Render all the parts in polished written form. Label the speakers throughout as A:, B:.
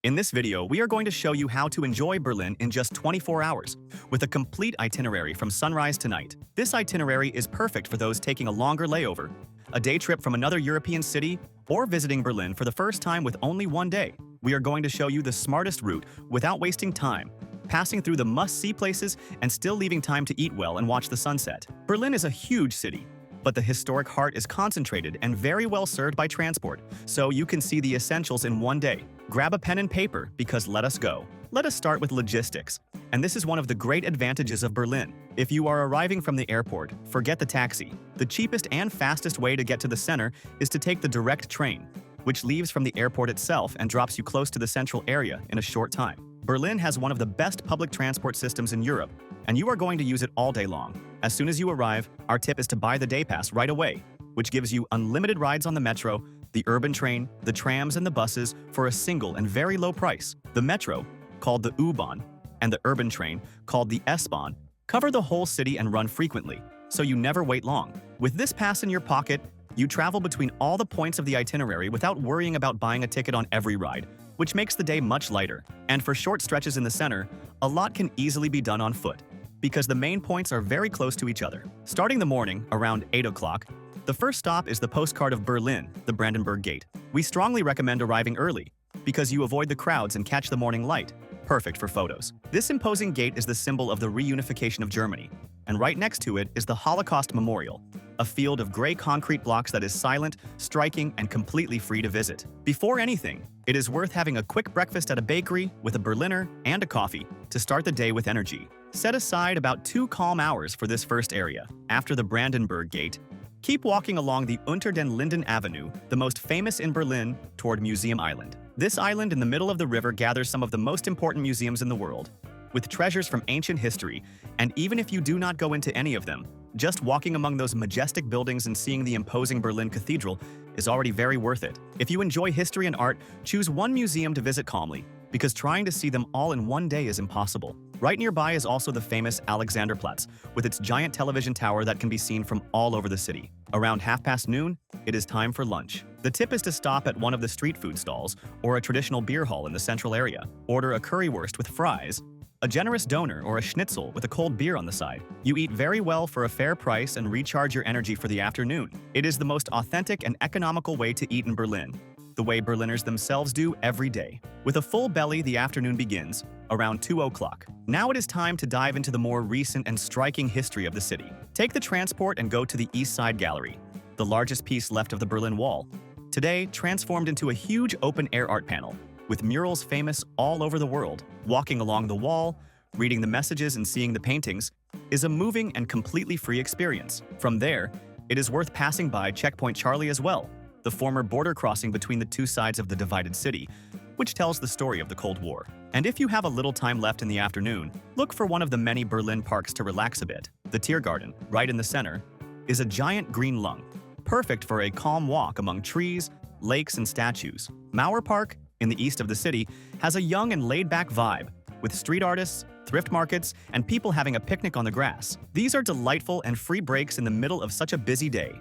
A: In this video, we are going to show you how to enjoy Berlin in just 24 hours, with a complete itinerary from sunrise to night. This itinerary is perfect for those taking a longer layover, a day trip from another European city, or visiting Berlin for the first time with only one day. We are going to show you the smartest route without wasting time, passing through the must-see places and still leaving time to eat well and watch the sunset. Berlin is a huge city, but the historic heart is concentrated and very well served by transport, so you can see the essentials in one day. Grab a pen and paper, because let us go. Let us start with logistics, and this is one of the great advantages of Berlin. If you are arriving from the airport, forget the taxi. The cheapest and fastest way to get to the center is to take the direct train, which leaves from the airport itself and drops you close to the central area in a short time. Berlin has one of the best public transport systems in Europe, and you are going to use it all day long. As soon as you arrive, our tip is to buy the day pass right away, which gives you unlimited rides on the metro, the urban train, the trams, and the buses for a single and very low price. The metro, called the U-Bahn, and the urban train, called the S-Bahn, cover the whole city and run frequently, so you never wait long. With this pass in your pocket, you travel between all the points of the itinerary without worrying about buying a ticket on every ride, which makes the day much lighter. And for short stretches in the center, a lot can easily be done on foot, because the main points are very close to each other. Starting the morning, around 8 o'clock, the first stop is the postcard of Berlin, the Brandenburg Gate. We strongly recommend arriving early, because you avoid the crowds and catch the morning light, perfect for photos. This imposing gate is the symbol of the reunification of Germany, and right next to it is the Holocaust Memorial, a field of gray concrete blocks that is silent, striking, and completely free to visit. Before anything, it is worth having a quick breakfast at a bakery with a Berliner and a coffee to start the day with energy. Set aside about 2 calm hours for this first area. After the Brandenburg Gate, keep walking along the Unter den Linden Avenue, the most famous in Berlin, toward Museum Island. This island in the middle of the river gathers some of the most important museums in the world, with treasures from ancient history, and even if you do not go into any of them, just walking among those majestic buildings and seeing the imposing Berlin Cathedral is already very worth it. If you enjoy history and art, choose one museum to visit calmly, because trying to see them all in one day is impossible. Right nearby is also the famous Alexanderplatz, with its giant television tower that can be seen from all over the city. Around noon, it is time for lunch. The tip is to stop at one of the street food stalls or a traditional beer hall in the central area. Order a currywurst with fries, a generous doner, or a schnitzel with a cold beer on the side. You eat very well for a fair price and recharge your energy for the afternoon. It is the most authentic and economical way to eat in Berlin, the way Berliners themselves do every day. With a full belly, the afternoon begins, around 2 o'clock. Now it is time to dive into the more recent and striking history of the city. Take the transport and go to the East Side Gallery, the largest piece left of the Berlin Wall, today transformed into a huge open-air art panel, with murals famous all over the world. Walking along the wall, reading the messages and seeing the paintings is a moving and completely free experience. From there, it is worth passing by Checkpoint Charlie as well, the former border crossing between the two sides of the divided city, which tells the story of the Cold War. And if you have a little time left in the afternoon, look for one of the many Berlin parks to relax a bit. The Tiergarten, right in the center, is a giant green lung, perfect for a calm walk among trees, lakes, and statues. Mauer Park, in the east of the city, has a young and laid-back vibe, with street artists, thrift markets, and people having a picnic on the grass. These are delightful and free breaks in the middle of such a busy day,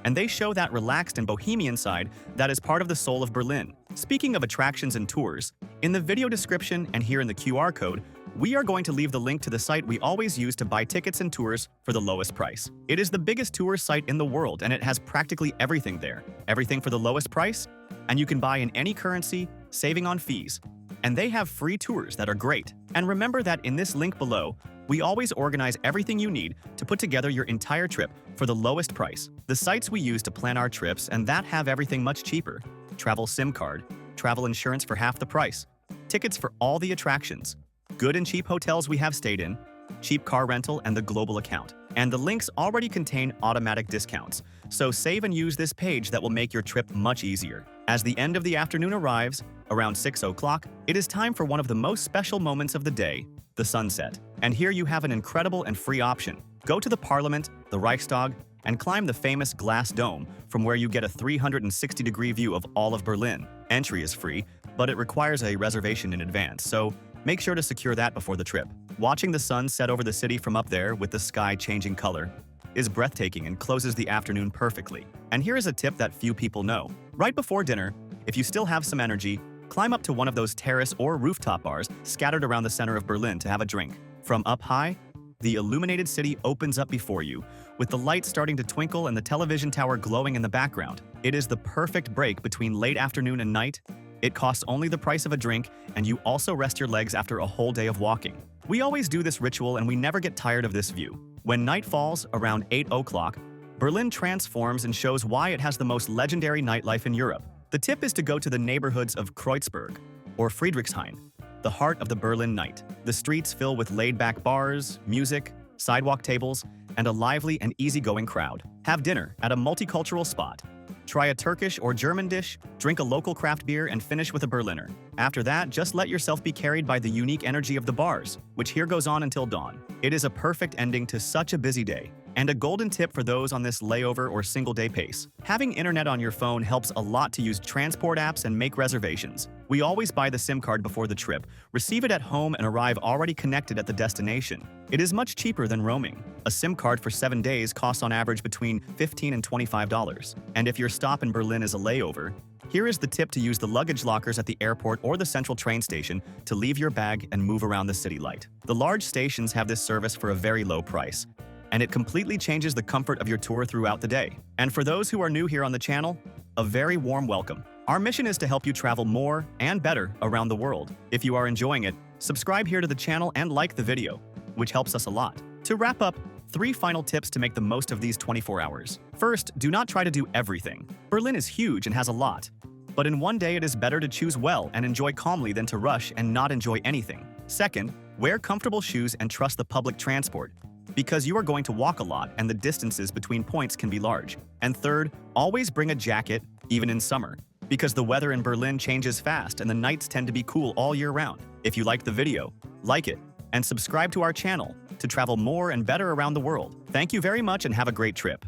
A: and they show that relaxed and bohemian side that is part of the soul of Berlin. Speaking of attractions and tours, in the video description and here in the QR code, we are going to leave the link to the site we always use to buy tickets and tours for the lowest price. It is the biggest tour site in the world, and it has practically everything there. Everything for the lowest price, and you can buy in any currency, saving on fees. And they have free tours that are great. And remember that in this link below, we always organize everything you need to put together your entire trip for the lowest price. The sites we use to plan our trips and that have everything much cheaper: travel SIM card, travel insurance for half the price, tickets for all the attractions, good and cheap hotels we have stayed in, cheap car rental, and the global account. And the links already contain automatic discounts, so save and use this page that will make your trip much easier. As the end of the afternoon arrives, around 6 o'clock, it is time for one of the most special moments of the day, the sunset. And here you have an incredible and free option. Go to the Parliament, the Reichstag, and climb the famous glass dome, from where you get a 360-degree view of all of Berlin. Entry is free, but it requires a reservation in advance, so make sure to secure that before the trip. Watching the sun set over the city from up there with the sky changing color is breathtaking and closes the afternoon perfectly. And here is a tip that few people know. Right before dinner, if you still have some energy, Climb up to one of those terrace or rooftop bars scattered around the center of Berlin to have a drink. From up high, the illuminated city opens up before you, with the lights starting to twinkle and the television tower glowing in the background. It is the perfect break between late afternoon and night. It costs only the price of a drink, and you also rest your legs after a whole day of walking. We always do this ritual and we never get tired of this view. When night falls, around 8 o'clock, Berlin transforms and shows why it has the most legendary nightlife in Europe. The tip is to go to the neighborhoods of Kreuzberg or Friedrichshain, the heart of the Berlin night. The streets fill with laid-back bars, music, sidewalk tables, and a lively and easygoing crowd. Have dinner at a multicultural spot. Try a Turkish or German dish, drink a local craft beer, and finish with a Berliner. After that, just let yourself be carried by the unique energy of the bars, which here goes on until dawn. It is a perfect ending to such a busy day. And a golden tip for those on this layover or single-day pace. Having internet on your phone helps a lot to use transport apps and make reservations. We always buy the SIM card before the trip, receive it at home, and arrive already connected at the destination. It is much cheaper than roaming. A SIM card for 7 days costs on average between $15 and $25. And if your stop in Berlin is a layover, here is the tip to use the luggage lockers at the airport or the central train station to leave your bag and move around the city light. The large stations have this service for a very low price, and it completely changes the comfort of your tour throughout the day. And for those who are new here on the channel, a very warm welcome. Our mission is to help you travel more and better around the world. If you are enjoying it, subscribe here to the channel and like the video, which helps us a lot. To wrap up, 3 final tips to make the most of these 24 hours. First, do not try to do everything. Berlin is huge and has a lot, but in one day it is better to choose well and enjoy calmly than to rush and not enjoy anything. Second, wear comfortable shoes and trust the public transport, because you are going to walk a lot and the distances between points can be large. And third, always bring a jacket, even in summer, because the weather in Berlin changes fast and the nights tend to be cool all year round. If you liked the video, like it, and subscribe to our channel to travel more and better around the world. Thank you very much and have a great trip.